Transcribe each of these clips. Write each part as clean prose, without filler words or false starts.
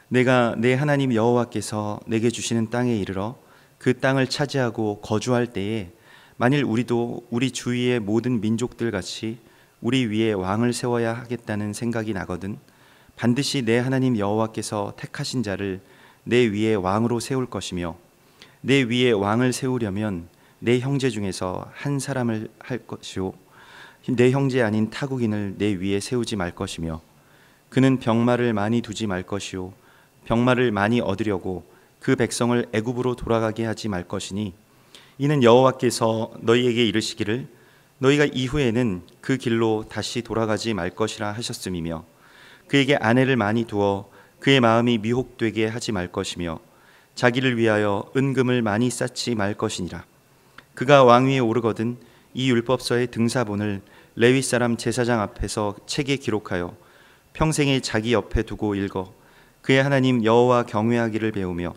내가 내 하나님 여호와께서 내게 주시는 땅에 이르러 그 땅을 차지하고 거주할 때에 만일 우리도 우리 주위의 모든 민족들 같이 우리 위에 왕을 세워야 하겠다는 생각이 나거든 반드시 내 하나님 여호와께서 택하신 자를 내 위에 왕으로 세울 것이며 내 위에 왕을 세우려면 내 형제 중에서 한 사람을 할 것이요 내 형제 아닌 타국인을 내 위에 세우지 말 것이며 그는 병마를 많이 두지 말 것이요 병마를 많이 얻으려고 그 백성을 애굽으로 돌아가게 하지 말 것이니 이는 여호와께서 너희에게 이르시기를 너희가 이후에는 그 길로 다시 돌아가지 말 것이라 하셨음이며 그에게 아내를 많이 두어 그의 마음이 미혹되게 하지 말 것이며 자기를 위하여 은금을 많이 쌓지 말 것이니라. 그가 왕위에 오르거든 이 율법서의 등사본을 레위 사람 제사장 앞에서 책에 기록하여 평생에 자기 옆에 두고 읽어 그의 하나님 여호와 경외하기를 배우며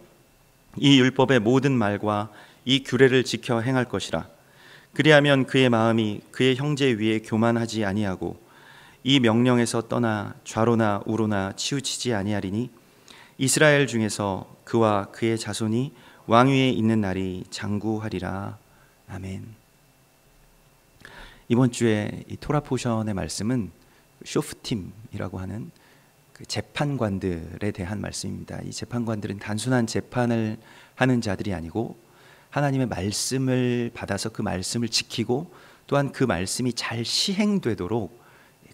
이 율법의 모든 말과 이 규례를 지켜 행할 것이라. 그리하면 그의 마음이 그의 형제 위에 교만하지 아니하고 이 명령에서 떠나 좌로나 우로나 치우치지 아니하리니 이스라엘 중에서 그와 그의 자손이 왕위에 있는 날이 장구하리라. 아멘. 이번 주에 이 토라 포션의 말씀은 쇼프팀이라고 하는 그 재판관들에 대한 말씀입니다. 이 재판관들은 단순한 재판을 하는 자들이 아니고 하나님의 말씀을 받아서 그 말씀을 지키고 또한 그 말씀이 잘 시행되도록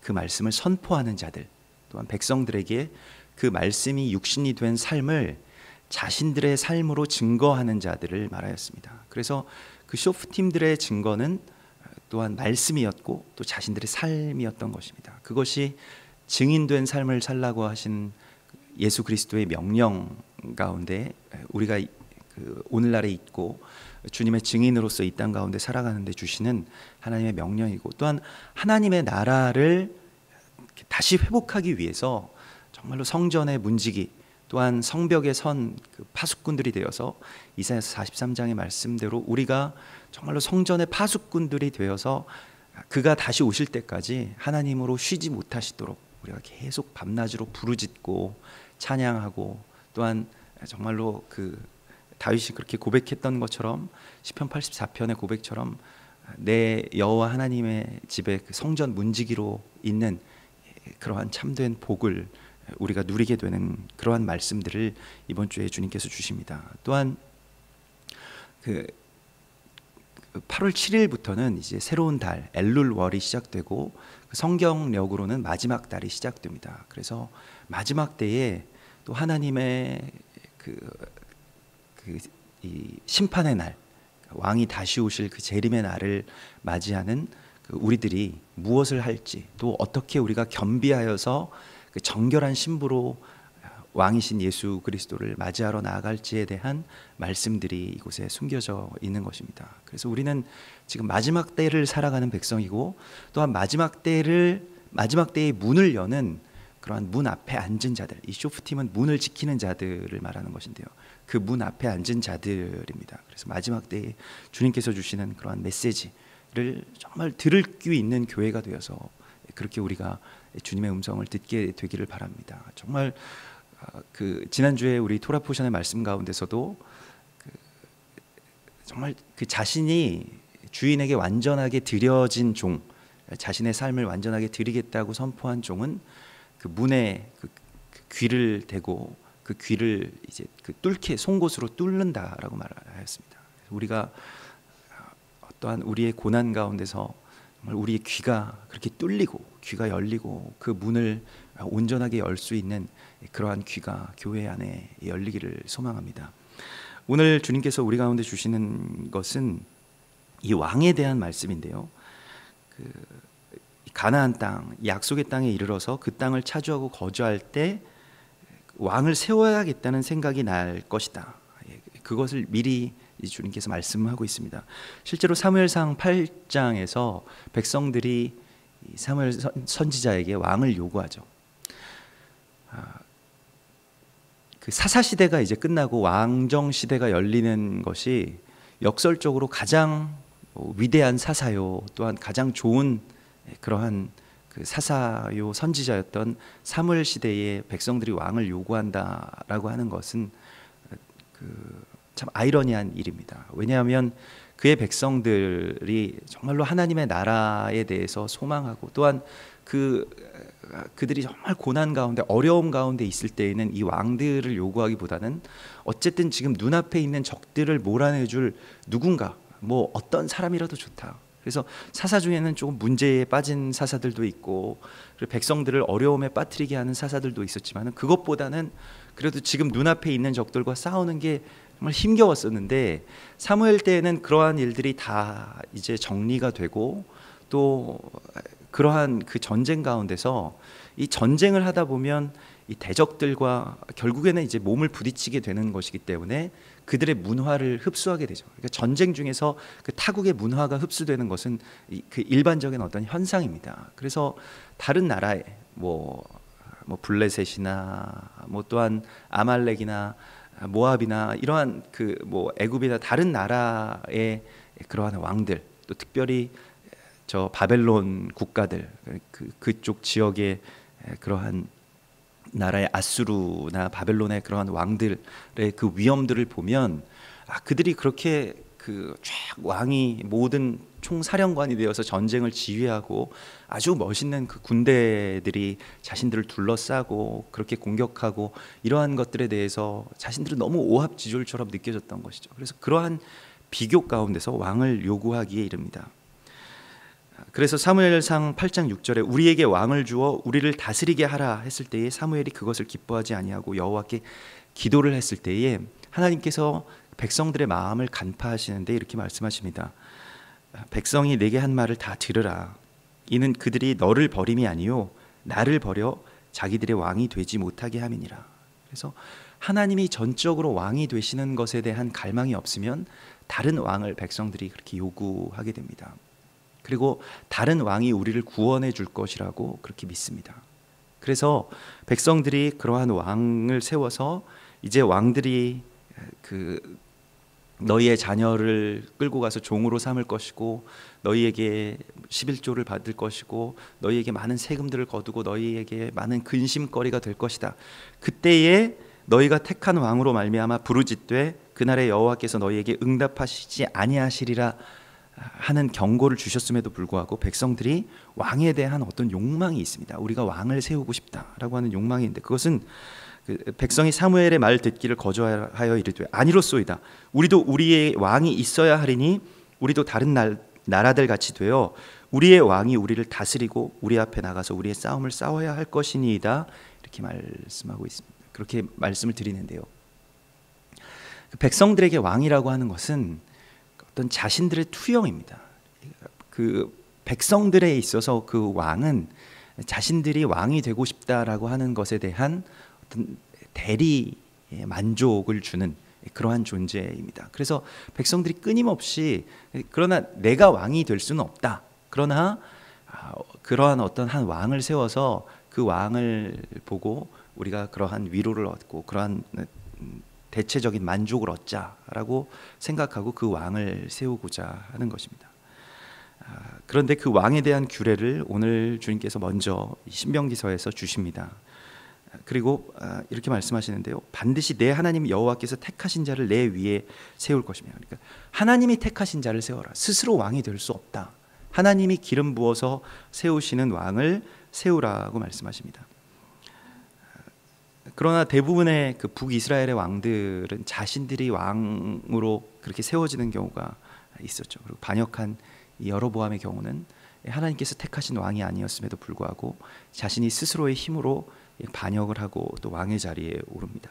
그 말씀을 선포하는 자들, 또한 백성들에게 그 말씀이 육신이 된 삶을 자신들의 삶으로 증거하는 자들을 말하였습니다. 그래서 그 쇼프팀들의 증거는 또한 말씀이었고 또 자신들의 삶이었던 것입니다. 그것이 증인된 삶을 살라고 하신 예수 그리스도의 명령 가운데 우리가 오늘날에 있고 주님의 증인으로서 이 땅 가운데 살아가는 데 주시는 하나님의 명령이고 또한 하나님의 나라를 다시 회복하기 위해서 정말로 성전의 문지기 또한 성벽에 선 그 파수꾼들이 되어서 이사야서 43장의 말씀대로 우리가 정말로 성전의 파수꾼들이 되어서 그가 다시 오실 때까지 하나님으로 쉬지 못하시도록 우리가 계속 밤낮으로 부르짖고 찬양하고 또한 정말로 그 다윗이 그렇게 고백했던 것처럼 시편 84편의 고백처럼 내 여호와 하나님의 집에 그 성전 문지기로 있는 그러한 참된 복을 우리가 누리게 되는 그러한 말씀들을 이번 주에 주님께서 주십니다. 또한 그 8월 7일부터는 이제 새로운 달 엘룰월이 시작되고 성경력으로는 마지막 달이 시작됩니다. 그래서 마지막 때에 또 하나님의 이 심판의 날, 왕이 다시 오실 그 재림의 날을 맞이하는 우리들이 무엇을 할지 또 어떻게 우리가 겸비하여서 그 정결한 신부로 왕이신 예수 그리스도를 맞이하러 나아갈지에 대한 말씀들이 이곳에 숨겨져 있는 것입니다. 그래서 우리는 지금 마지막 때를 살아가는 백성이고 또한 마지막 때의 문을 여는 그러한 문 앞에 앉은 자들, 이 쇼프팀은 문을 지키는 자들을 말하는 것인데요. 그 문 앞에 앉은 자들입니다. 그래서 마지막 때에 주님께서 주시는 그러한 메시지를 정말 들을 귀 있는 교회가 되어서 그렇게 우리가 주님의 음성을 듣게 되기를 바랍니다. 정말 그 지난주에 우리 토라 포션의 말씀 가운데서도 정말 그 자신이 주인에게 완전하게 드려진 종, 자신의 삶을 완전하게 드리겠다고 선포한 종은 그 문에 그 귀를 대고 그 귀를 이제 그 뚫게 송곳으로 뚫는다라고 말하였습니다. 우리가 어떠한 우리의 고난 가운데서 정말 우리의 귀가 그렇게 뚫리고 귀가 열리고 그 문을 온전하게 열 수 있는 그러한 귀가 교회 안에 열리기를 소망합니다. 오늘 주님께서 우리 가운데 주시는 것은 이 왕에 대한 말씀인데요. 그 가나안 땅, 약속의 땅에 이르러서 그 땅을 차지하고 거주할 때 왕을 세워야겠다는 생각이 날 것이다. 그것을 미리 주님께서 말씀하고 있습니다. 실제로 사무엘상 8장에서 백성들이 사무엘 선지자에게 왕을 요구하죠. 그 사사 시대가 이제 끝나고 왕정 시대가 열리는 것이 역설적으로 가장 위대한 사사요 또한 가장 좋은 그러한 그 사사요 선지자였던 사무엘 시대에 백성들이 왕을 요구한다라고 하는 것은 참 아이러니한 일입니다. 왜냐하면 그의 백성들이 정말로 하나님의 나라에 대해서 소망하고 또한 그들이 정말 고난 가운데 어려움 가운데 있을 때에는 이 왕들을 요구하기보다는 어쨌든 지금 눈앞에 있는 적들을 몰아내줄 누군가, 뭐 어떤 사람이라도 좋다. 그래서 사사 중에는 조금 문제에 빠진 사사들도 있고, 그리고 백성들을 어려움에 빠뜨리게 하는 사사들도 있었지만, 그것보다는 그래도 지금 눈앞에 있는 적들과 싸우는 게 정말 힘겨웠었는데, 사무엘 때에는 그러한 일들이 다 이제 정리가 되고, 또 그러한 그 전쟁 가운데서 이 전쟁을 하다 보면 이 대적들과 결국에는 이제 몸을 부딪히게 되는 것이기 때문에 그들의 문화를 흡수하게 되죠. 그러니까 전쟁 중에서 그 타국의 문화가 흡수되는 것은 그 일반적인 어떤 현상입니다. 그래서 다른 나라에 뭐 블레셋이나 뭐 또한 아말렉이나 모압이나 이러한 그 뭐 애굽이나 다른 나라의 그러한 왕들, 또 특별히 저 바벨론 국가들, 그쪽 지역의 그러한 나라의 아수르나 바벨론의 그러한 왕들의 그 위엄들을 보면 그들이 그렇게 그 쫙 왕이 모든 총사령관이 되어서 전쟁을 지휘하고 아주 멋있는 그 군대들이 자신들을 둘러싸고 그렇게 공격하고 이러한 것들에 대해서 자신들은 너무 오합지졸처럼 느껴졌던 것이죠. 그래서 그러한 비교 가운데서 왕을 요구하기에 이릅니다. 그래서 사무엘상 8장 6절에 우리에게 왕을 주어 우리를 다스리게 하라 했을 때에 사무엘이 그것을 기뻐하지 아니하고 여호와께 기도를 했을 때에 하나님께서 백성들의 마음을 간파하시는데 이렇게 말씀하십니다. 백성이 내게 한 말을 다 들으라. 이는 그들이 너를 버림이 아니요 나를 버려 자기들의 왕이 되지 못하게 함이니라. 그래서 하나님이 전적으로 왕이 되시는 것에 대한 갈망이 없으면 다른 왕을 백성들이 그렇게 요구하게 됩니다. 그리고 다른 왕이 우리를 구원해 줄 것이라고 그렇게 믿습니다. 그래서 백성들이 그러한 왕을 세워서 이제 왕들이 너희의 자녀를 끌고 가서 종으로 삼을 것이고 너희에게 11조를 받을 것이고 너희에게 많은 세금들을 거두고 너희에게 많은 근심거리가 될 것이다. 그때에 너희가 택한 왕으로 말미암아 부르짖되 그날에 여호와께서 너희에게 응답하시지 아니하시리라 하는 경고를 주셨음에도 불구하고 백성들이 왕에 대한 어떤 욕망이 있습니다. 우리가 왕을 세우고 싶다라고 하는 욕망이 있는데 그것은 백성이 사무엘의 말 듣기를 거절하여 이르되 아니로소이다. 우리도 우리의 왕이 있어야 하리니 우리도 다른 나라들 같이 되어 우리의 왕이 우리를 다스리고 우리 앞에 나가서 우리의 싸움을 싸워야 할 것이니이다. 이렇게 말씀하고 있습니다. 그렇게 말씀을 드리는데요. 백성들에게 왕이라고 하는 것은 어떤 자신들의 투영입니다. 그 백성들에 있어서 그 왕은 자신들이 왕이 되고 싶다라고 하는 것에 대한 어떤 대리 만족을 주는 그러한 존재입니다. 그래서 백성들이 끊임없이 그러나 내가 왕이 될 수는 없다. 그러나 그러한 어떤 한 왕을 세워서 그 왕을 보고 우리가 그러한 위로를 얻고 그러한 대체적인 만족을 얻자라고 생각하고 그 왕을 세우고자 하는 것입니다. 그런데 그 왕에 대한 규례를 오늘 주님께서 먼저 신명기서에서 주십니다. 그리고 이렇게 말씀하시는데요. 반드시 내 하나님 여호와께서 택하신 자를 내 위에 세울 것이며, 그러니까 하나님이 택하신 자를 세워라. 스스로 왕이 될 수 없다. 하나님이 기름 부어서 세우시는 왕을 세우라고 말씀하십니다. 그러나 대부분의 그 북이스라엘의 왕들은 자신들이 왕으로 그렇게 세워지는 경우가 있었죠. 그리고 반역한 여로보암의 경우는 하나님께서 택하신 왕이 아니었음에도 불구하고 자신이 스스로의 힘으로 반역을 하고 또 왕의 자리에 오릅니다.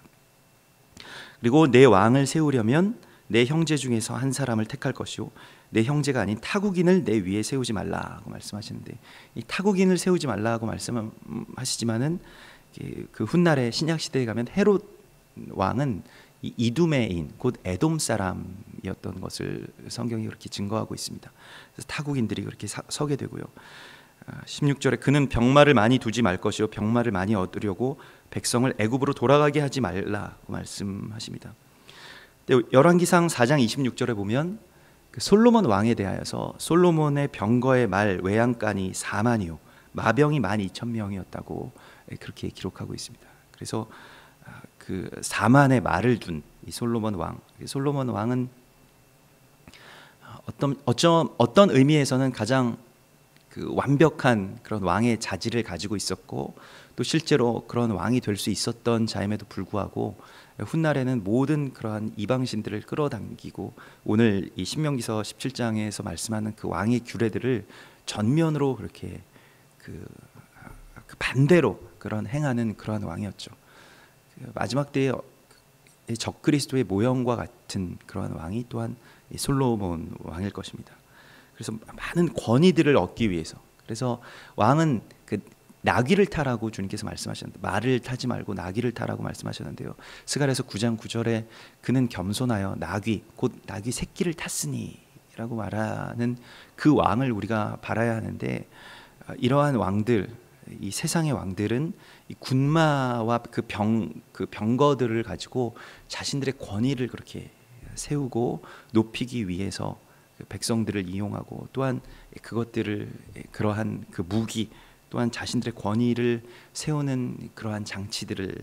그리고 내 왕을 세우려면 내 형제 중에서 한 사람을 택할 것이요 내 형제가 아닌 타국인을 내 위에 세우지 말라고 말씀하시는데, 이 타국인을 세우지 말라고 말씀하시지만은 그 훗날에 신약 시대에 가면 헤롯 왕은 이두메인 곧 에돔 사람이었던 것을 성경이 그렇게 증거하고 있습니다. 그래서 타국인들이 그렇게 서게 되고요. 16절에 그는 병마를 많이 두지 말 것이요 병마를 많이 얻으려고 백성을 애굽으로 돌아가게 하지 말라고 말씀하십니다. 열왕기상 4장 26절에 보면 그 솔로몬 왕에 대하여서 솔로몬의 병거의 말 외양간이 4만이요 마병이 12,000명이었다고 그렇게 기록하고 있습니다. 그래서 그 4만의 말을 둔 이 솔로몬 왕. 솔로몬 왕은 어떤 의미에서는 가장 그 완벽한 그런 왕의 자질을 가지고 있었고, 또 실제로 그런 왕이 될 수 있었던 자임에도 불구하고 훗날에는 모든 그러한 이방신들을 끌어당기고 오늘 이 신명기서 17장에서 말씀하는 그 왕의 규례들을 전면으로 그렇게 그 반대로 그런 행하는 그러한 왕이었죠. 마지막 때에 적그리스도의 모형과 같은 그러한 왕이 또한 솔로몬 왕일 것입니다. 그래서 많은 권위들을 얻기 위해서, 그래서 왕은 그 나귀를 타라고 주님께서 말씀하셨는데, 말을 타지 말고 나귀를 타라고 말씀하셨는데요. 스가랴서 9장 9절에 그는 겸손하여 나귀 곧 나귀 새끼를 탔으니 라고 말하는 그 왕을 우리가 바라야 하는데, 이러한 왕들, 이 세상의 왕들은 이 군마와 그 병거들을 가지고 자신들의 권위를 그렇게 세우고 높이기 위해서 그 백성들을 이용하고, 또한 그것들을 그러한 그 무기 또한 자신들의 권위를 세우는 그러한 장치들을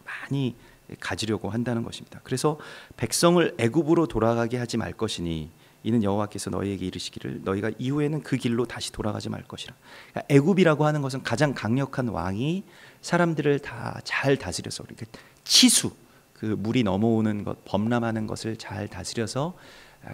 많이 가지려고 한다는 것입니다. 그래서 백성을 애굽으로 돌아가게 하지 말 것이니 이는 여호와께서 너희에게 이르시기를 너희가 이후에는 그 길로 다시 돌아가지 말 것이라. 그러니까 애굽이라고 하는 것은 가장 강력한 왕이 사람들을 다 잘 다스려서, 그러니까 치수, 그 물이 넘어오는 것, 범람하는 것을 잘 다스려서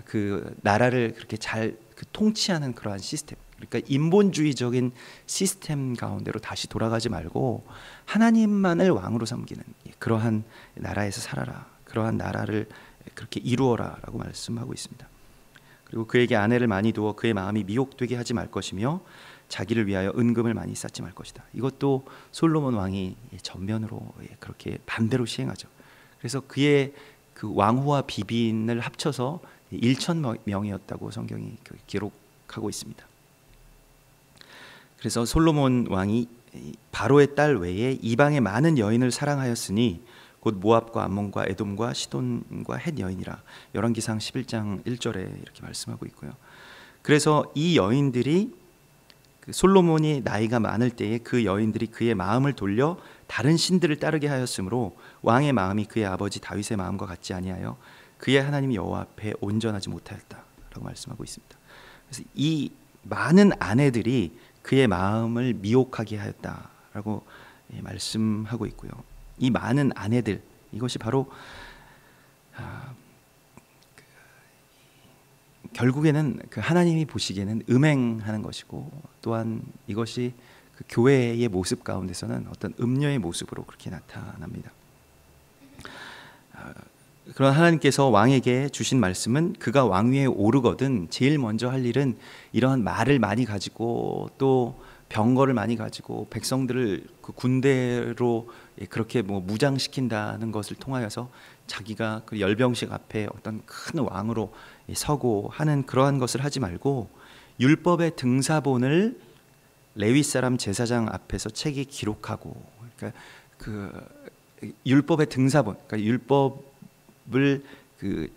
그 나라를 그렇게 잘 통치하는 그러한 시스템, 그러니까 인본주의적인 시스템 가운데로 다시 돌아가지 말고 하나님만을 왕으로 섬기는 그러한 나라에서 살아라, 그러한 나라를 그렇게 이루어라라고 말씀하고 있습니다. 그리고 그에게 아내를 많이 두어 그의 마음이 미혹되게 하지 말 것이며 자기를 위하여 은금을 많이 쌓지 말 것이다. 이것도 솔로몬 왕이 전면으로 그렇게 반대로 시행하죠. 그래서 그의 그 왕후와 비빈을 합쳐서 1,000명이었다고 성경이 기록하고 있습니다. 그래서 솔로몬 왕이 바로의 딸 외에 이방의 많은 여인을 사랑하였으니 곧 모압과 암몬과 에돔과 시돈과 헷 여인이라. 열왕기상 11장 1절에 이렇게 말씀하고 있고요. 그래서 이 여인들이 솔로몬이 나이가 많을 때에 그 여인들이 그의 마음을 돌려 다른 신들을 따르게 하였으므로 왕의 마음이 그의 아버지 다윗의 마음과 같지 아니하여 그의 하나님 여호와 앞에 온전하지 못하였다라고 말씀하고 있습니다. 그래서 이 많은 아내들이 그의 마음을 미혹하게 하였다라고 말씀하고 있고요. 이 많은 아내들, 이것이 바로 결국에는 그 하나님이 보시기에는 음행하는 것이고, 또한 이것이 그 교회의 모습 가운데서는 어떤 음녀의 모습으로 그렇게 나타납니다. 그런 하나님께서 왕에게 주신 말씀은 그가 왕위에 오르거든 제일 먼저 할 일은 이러한 말을 많이 가지고 또 병거를 많이 가지고 백성들을 그 군대로 그렇게 무장시킨다는 것을 통하여서 자기가 그 열병식 앞에 어떤 큰 왕으로 서고 하는 그러한 것을 하지 말고, 율법의 등사본을 레위 사람 제사장 앞에서 책에 기록하고, 그러니까 그 율법의 등사본, 그러니까 율법을 그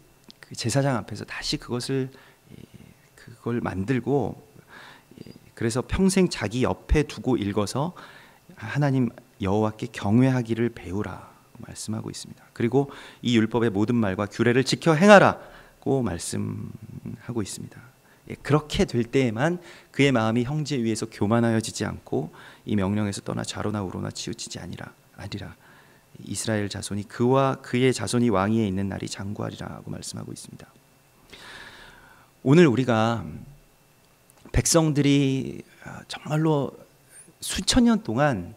제사장 앞에서 다시 그걸 만들고, 그래서 평생 자기 옆에 두고 읽어서 하나님 여호와께 경외하기를 배우라 말씀하고 있습니다. 그리고 이 율법의 모든 말과 규례를 지켜 행하라고 말씀하고 있습니다. 그렇게 될 때에만 그의 마음이 형제 위에서 교만하여지지 않고 이 명령에서 떠나 좌로나 우로나 치우치지 아니라 이스라엘 자손이 그와 그의 자손이 왕위에 있는 날이 장구하리라고 말씀하고 있습니다. 오늘 우리가 백성들이 정말로 수천 년 동안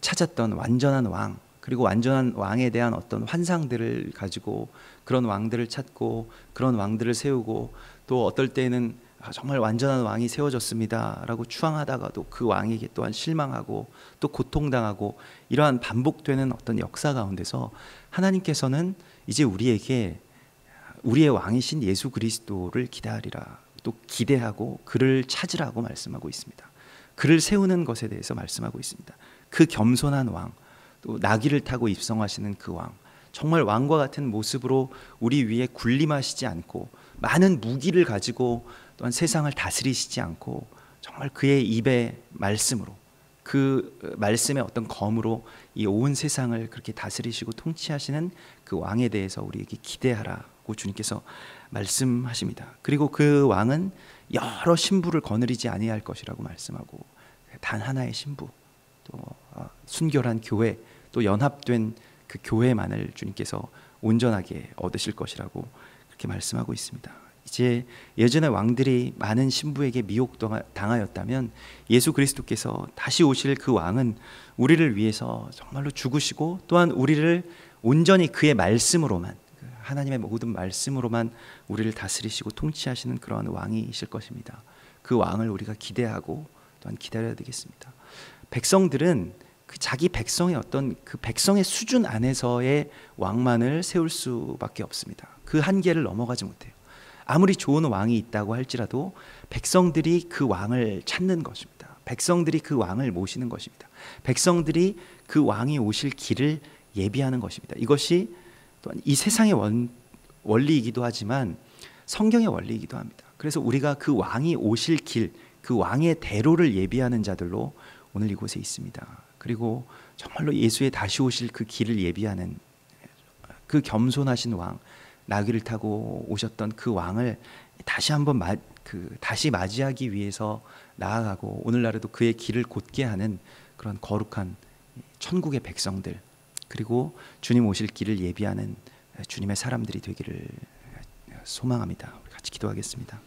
찾았던 완전한 왕, 그리고 완전한 왕에 대한 어떤 환상들을 가지고 그런 왕들을 찾고 그런 왕들을 세우고, 또 어떨 때는 정말 완전한 왕이 세워졌습니다 라고 추앙하다가도 그 왕에게 또한 실망하고 또 고통당하고, 이러한 반복되는 어떤 역사 가운데서 하나님께서는 이제 우리에게 우리의 왕이신 예수 그리스도를 기다리라, 또 기대하고 그를 찾으라고 말씀하고 있습니다. 그를 세우는 것에 대해서 말씀하고 있습니다. 그 겸손한 왕, 또 나귀를 타고 입성하시는 그 왕, 정말 왕과 같은 모습으로 우리 위에 군림하시지 않고 많은 무기를 가지고 또한 세상을 다스리시지 않고 정말 그의 입의 말씀으로, 그 말씀의 어떤 검으로 이 온 세상을 그렇게 다스리시고 통치하시는 그 왕에 대해서 우리에게 기대하라고 주님께서 말씀하십니다. 그리고 그 왕은 여러 신부를 거느리지 아니할 것이라고 말씀하고, 단 하나의 신부, 또 순결한 교회, 또 연합된 그 교회만을 주님께서 온전하게 얻으실 것이라고 그렇게 말씀하고 있습니다. 이제 예전의 왕들이 많은 신부에게 미혹당하였다면 예수 그리스도께서 다시 오실 그 왕은 우리를 위해서 정말로 죽으시고, 또한 우리를 온전히 그의 말씀으로만, 하나님의 모든 말씀으로만 우리를 다스리시고 통치하시는 그러한 왕이실 것입니다. 그 왕을 우리가 기대하고 또한 기다려야 되겠습니다. 백성들은 그 자기 백성의 어떤 그 백성의 수준 안에서의 왕만을 세울 수밖에 없습니다. 그 한계를 넘어가지 못해요. 아무리 좋은 왕이 있다고 할지라도 백성들이 그 왕을 찾는 것입니다. 백성들이 그 왕을 모시는 것입니다. 백성들이 그 왕이 오실 길을 예비하는 것입니다. 이것이 또한 이 세상의 원리이기도 하지만 성경의 원리이기도 합니다. 그래서 우리가 그 왕이 오실 길, 그 왕의 대로를 예비하는 자들로 오늘 이곳에 있습니다. 그리고 정말로 예수의 다시 오실 그 길을 예비하는 그 겸손하신 왕, 나귀를 타고 오셨던 그 왕을 다시 한번 다시 맞이하기 위해서 나아가고, 오늘날에도 그의 길을 곧게 하는 그런 거룩한 천국의 백성들, 그리고 주님 오실 길을 예비하는 주님의 사람들이 되기를 소망합니다. 우리 같이 기도하겠습니다.